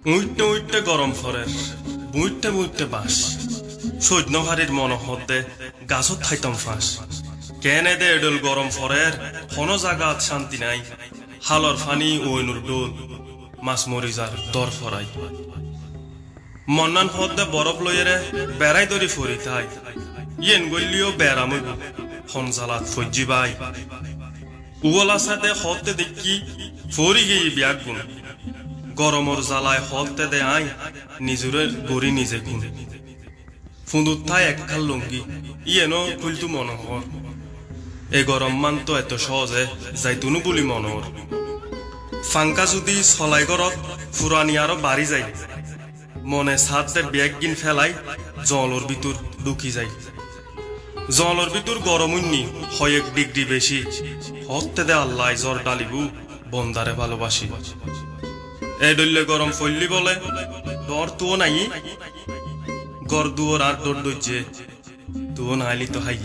উইটে উইটে গরম ফরের বুইটে বুইটে বাস সৈন্যহারির মনোহদে গাছত থাইতাম ফাঁস কেনে দে এডল গরম ফরের হন জাগাত শান্তি নাই হালর ফানি ওইনুর ডোল মাছ মরিজার দর ফরাই মন্নান হদে বরফ লইয়েরে বেড়াই দরি ফরি তাই ইয়েন গল্লিও বেড়ামইব হন জালাত ফজ্জি বাই উগলা সাথে হতে দেখি ফরি গিয়ে বিয়াক গুণ গরমর জ্বালায় হতে দে আই নিজুরের গড়ি নিজে গুণ ফুঁদুত থাই একখাল লঙ্গি ইয়েনো খুলতু মনোহর এ গরম মান তো এত সহজে যাইতুনু বলি মনোর ফাঙ্কা যদি ছলাই গরত ফুরানি আরো বাড়ি যায় মনে সাথে ব্যাগ গিন ফেলাই জলর ভিতর ঢুকি যায় জলর ভিতর গরম উন্নি হয় 1 ডিগ্রি বেশি হতে দে আল্লাহ জ্বর ডালিবু বন্দারে ভালোবাসি এই ডললে গরম ফললি বলে ডর তুও নাই গর দুয়ার আর ডর দইছে তুও নাইলি তো হাই